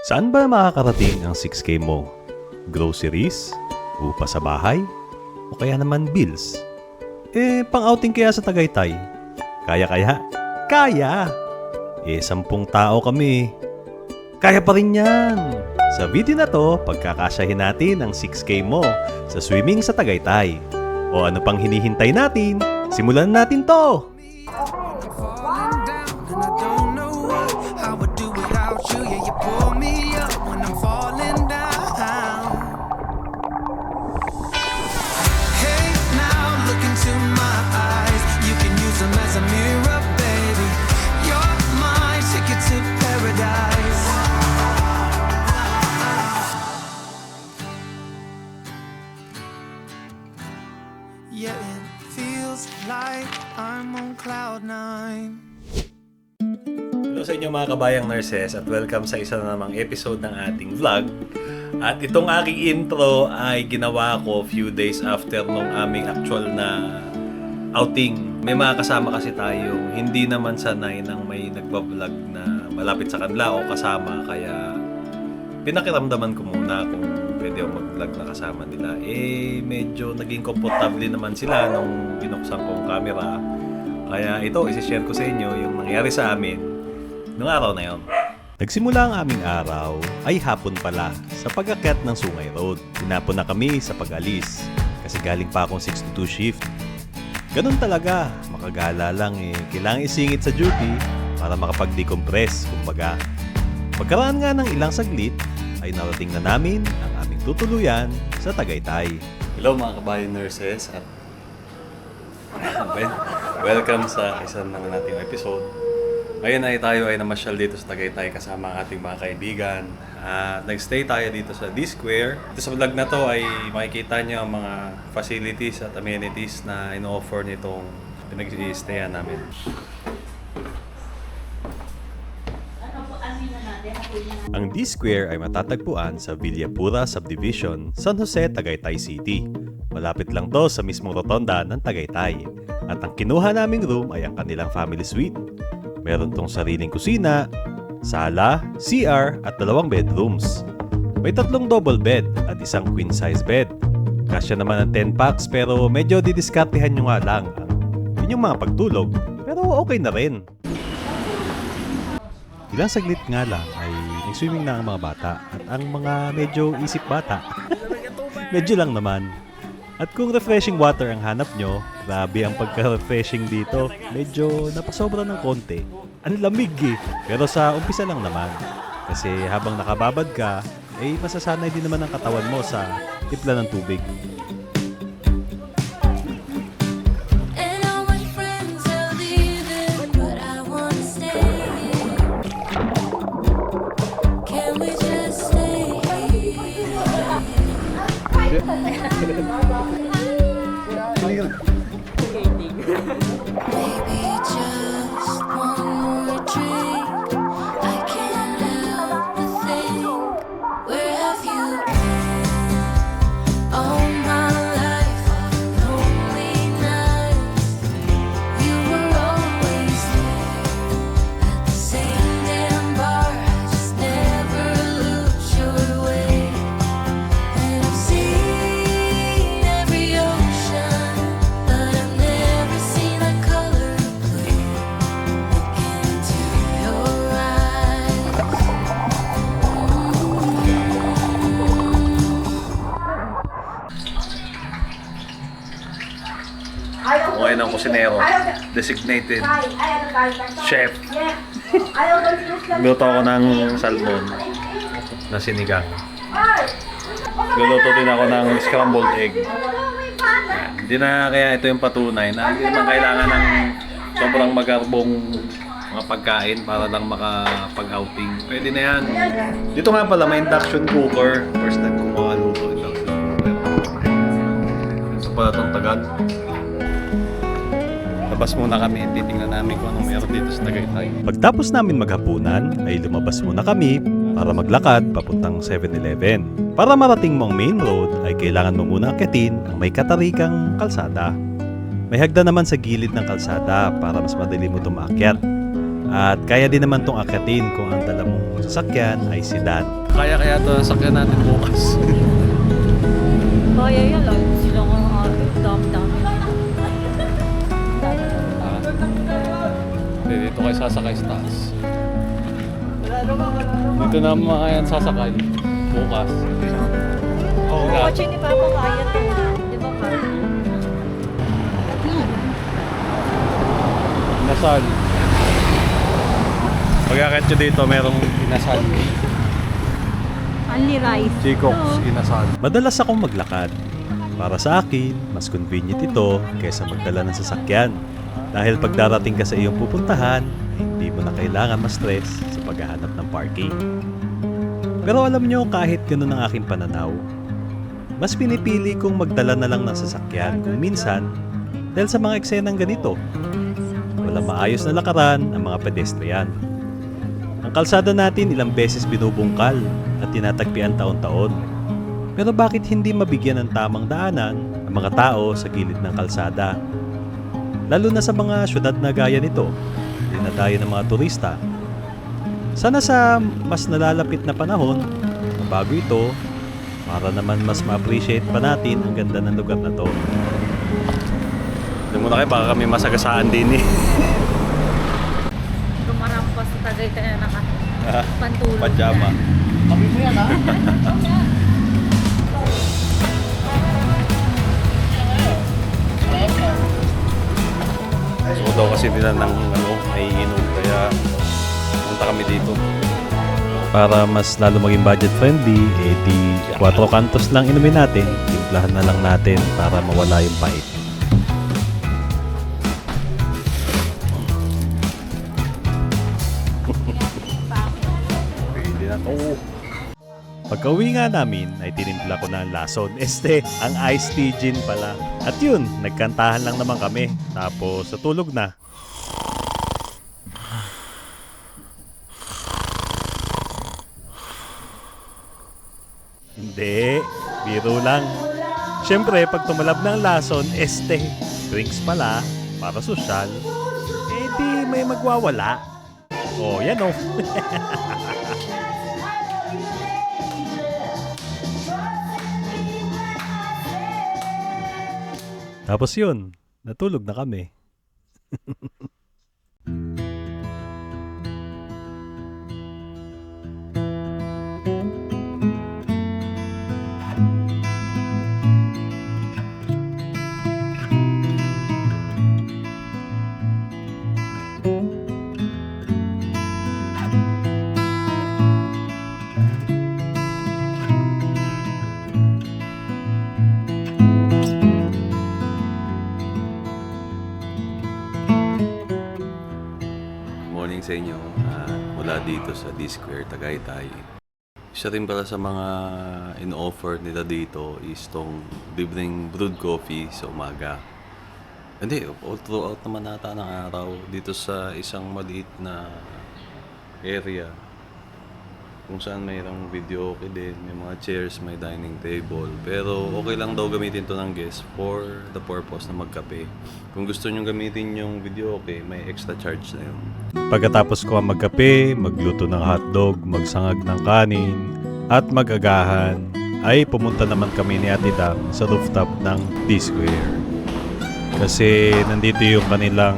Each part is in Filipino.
Saan ba makakarating ang 6K mo? Groceries? Upa sa bahay? O kaya naman bills? Pang-outing kaya sa Tagaytay? Kaya? Kaya! 10 tao kami. Kaya pa rin yan! Sa video na to, pagkakasyahin natin ang 6K mo sa swimming sa Tagaytay. O ano pang hinihintay natin? Simulan natin to! Yeah, it feels like I'm on cloud nine. Hello sa inyo mga kabayang nurses at welcome sa isa na namang episode ng ating vlog. At itong aking intro ay ginawa ko few days after nung aming actual na outing. May mga kasama kasi tayong hindi naman sanay nang may nagbablog na malapit sa kanila o kasama, kaya pinakiramdaman ko muna kung pwede ako mag-vlog na kasama nila. Medyo naging komportable naman sila nung binuksan ko ang camera. Kaya ito, isi-share ko sa inyo yung nangyari sa amin nung araw na yon. Nagsimula ang aming araw ay hapon pala sa pag-akyat ng Sungay Road. Tinapon na kami sa pag-alis kasi galing pa akong 6 to 2 shift. Ganun talaga, makagala lang kailangan isingit sa duty para makapag-decompress, kumbaga. Pagkaraan nga ng ilang saglit, ay narating na namin ang aming tutuluyan sa Tagaytay. Hello mga kabayan nurses at welcome sa isa ng nating episode. Ngayon ay tayo ay namasyal dito sa Tagaytay kasama ang ating mga kaibigan. Nag-stay tayo dito sa D-Square. Dito sa vlog na to ay makikita nyo ang mga facilities at amenities na ino-offer nitong pinag-i-stayan namin. Ang D-Square ay matatagpuan sa Villapura Subdivision, San Jose, Tagaytay City. Malapit lang to sa mismong rotonda ng Tagaytay. At ang kinuha naming room ay ang kanilang family suite. Meron tong sariling kusina, sala, CR at 2 bedrooms. May 3 double bed at 1 queen size bed. Kasya naman ang 10 packs pero medyo didiskartehan nyo nga lang ang inyong mga pagtulog. Pero okay na rin. Ilang saglit nga lang ay nag-swimming na ang mga bata at ang mga medyo isip bata. Medyo lang naman. At kung refreshing water ang hanap nyo, grabe ang pagka-refreshing dito. Medyo napasobra ng konti. Ang lamig Pero sa umpisa lang naman. Kasi habang nakababad ka, masasanay din naman ang katawan mo sa timpla ng tubig. Ngayon ang kusinero, designated chef. Luto ako ng salmon na sinigang. Luluto din ako ng scrambled egg. Hindi na kaya ito yung patunay na hindi naman kailangan ng sobrang magarbong mga pagkain para lang makapag-outing. Pwede na yan. Dito nga pala may induction cooker. First time ko makaluto induction cooker. Ito pala itong Tagal. Labas muna kami, titingnan namin kung anong meron dito sa Tagaytay. Pagtapos namin maghapunan, ay lumabas muna kami para maglakad papuntang 7-Eleven. Para marating mo ang main road, ay kailangan mo muna akyatin ang may katarikang kalsada. May hagdan naman sa gilid ng kalsada para mas madali mo tumakyat. At kaya din naman tong akyatin kung ang dala mong sasakyan ay sedan. Kaya to ang sasakyan natin bukas. Kaya yan lang. Sila nga dami-dami. Dito kayo sasakay sa taas. Dito na mga yan sasakay bukas. Oo nga. Kotse ni Papa kaya to. Di ba ka? Inasal. Pag-akit nyo dito, merong inasal. Only rice. Chico's inasal. Madalas akong maglakad. Para sa akin, mas convenient ito kaysa magdala ng sasakyan. Dahil pag darating ka sa iyong pupuntahan, hindi mo na kailangan ma-stress sa paghahanap ng parking. Pero alam nyo, kahit ganun ang aking pananaw, mas pinipili kong magdala na lang ng sasakyan kung minsan dahil sa mga eksenang ganito. Walang maayos na lakaran ang mga pedestrian. Ang kalsada natin ilang beses binubungkal at tinatagpian taon-taon. Pero bakit hindi mabigyan ng tamang daanan ang mga tao sa gilid ng kalsada? Lalo na sa mga syudad na gaya nito, dinadayo ng mga turista. Sana sa mas nalalapit na panahon, bago ito, para naman mas ma-appreciate pa natin ang ganda ng lugar na to. Hindi muna kayo, baka kami masagasaan din eh. Gumarampas sa Tagaytay na nakapantulog. Pajama. Kami mo yan, ha? So daw kasi nila ng naiinom, kaya punta kami dito. Para mas lalo maging budget friendly, di 4 kantos lang inumin natin, timplahan na lang natin para mawala yung pait. Pwede na to. Pagka-uwi nga namin ay tinimpla ko na ang lason. Ang iced tea gin pala. At yun, nagkantahan lang naman kami. Tapos natulog na. Hindi, biro lang. Siyempre, pag tumalab ng lason, drinks pala, para sosyal, di may magwawala. Oh, yan oh. Tapos yun, natulog na kami. Morning sa inyo mula dito sa D-Square, Tagaytay. Isa rin pala sa mga in-offer nila dito is tong libreng brewed coffee sa umaga. Hindi, all throughout naman nata ng araw dito sa isang maliit na area kung saan mayroong video okay din, may mga chairs, may dining table. Pero okay lang daw gamitin to ng guest for the purpose na magkape. Kung gusto nyo gamitin yung video okay, may extra charge na yun. Pagkatapos ko magkape, magluto ng hotdog, magsangag ng kanin, at magagahan, ay pumunta naman kami ni Ate Dam sa rooftop ng D-Square. Kasi nandito yung kanilang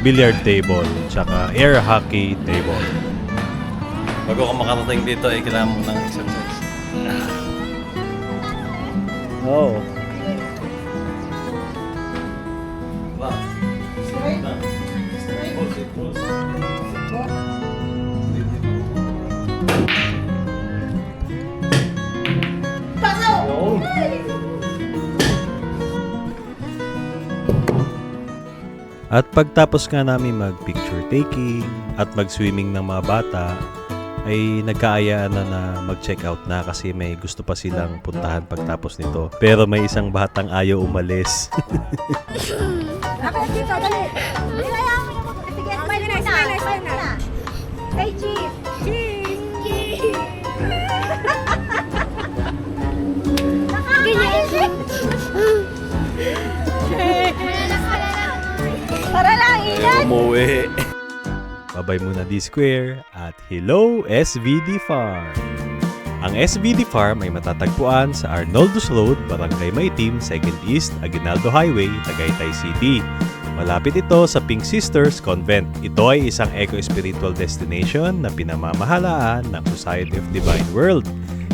billiard table, tsaka air hockey table. Bago ka makarating dito ay kailangan mo ng exercise. Oo. Wow. At pagtapos nga namin mag-picture taking at mag-swimming ng mga bata, ay nagkaayaan na mag-check out na kasi may gusto pa silang puntahan pagtapos nito. Pero may isang batang ayaw umalis. Ako dito, dali. Nilaya mo yung mga. Sige, smile na. Say cheese. Cheese. Ganyan. Para lang, ilan. Umuwi. Babay muna D-Square at hello SVD Farm! Ang SVD Farm ay matatagpuan sa Arnoldus Road, Barangay Maitim, 2nd East, Aguinaldo Highway, Tagaytay City. Malapit ito sa Pink Sisters Convent. Ito ay isang eco-spiritual destination na pinamamahalaan ng Society of Divine World.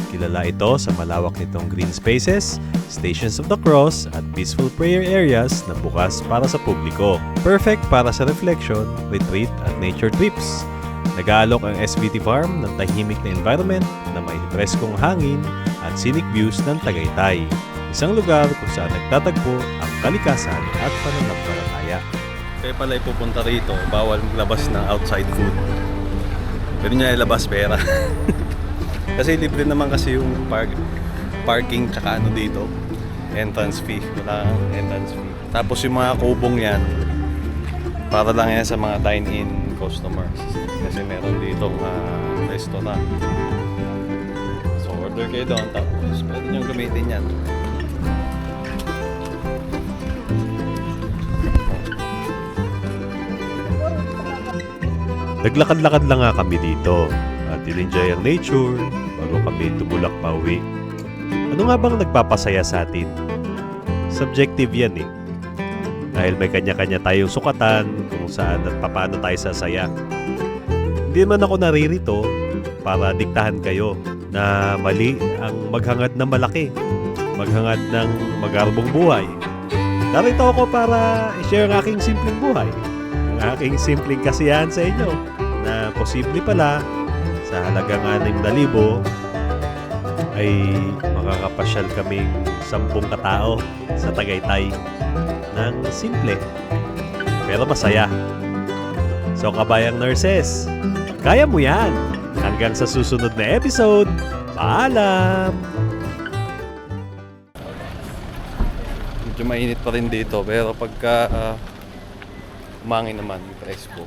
Kilala ito sa malawak nitong green spaces, Stations of the Cross at peaceful prayer areas na bukas para sa publiko. Perfect para sa reflection, retreat at nature trips. Nag-aalok ang SVT Farm ng tahimik na environment na may preskong hangin at scenic views ng Tagaytay. Isang lugar kung saan nagtatagpo ang kalikasan at pananampalataya. Kaya pala ipupunta rito, bawal maglabas ng outside food. Pwede niya ilabas pera. Kasi libre naman kasi yung parking tsaka ano dito. Entrance fee. Wala kang entrance fee. Tapos yung mga kubong yan, para lang yan sa mga dine-in customers. Kasi meron ditong restaurant. So order kayo doon, tapos pwede nyo gamitin yan. Naglakad-lakad lang nga kami dito at in-enjoy ang nature bago kami tumulak pa uwi. Ano nga bang nagpapasaya sa atin? Subjective yan eh. Dahil may kanya-kanya tayong sukatan kung saan at paano tayo sasaya. Hindi man ako naririto para diktahan kayo na mali ang maghangad na malaki, maghangad ng magarbong buhay. Narito ako para i-share ang aking simpleng buhay, ang aking simpleng kasiyahan sa inyo na posible pala sa halagang 6,000 ay makakapasyal kaming 10 katao sa Tagaytay ng simple pero masaya. So kabayang nurses, kaya mo yan! Hanggang sa susunod na episode, paalam! Medyo mainit pa rin dito pero pagka umangin naman, presko.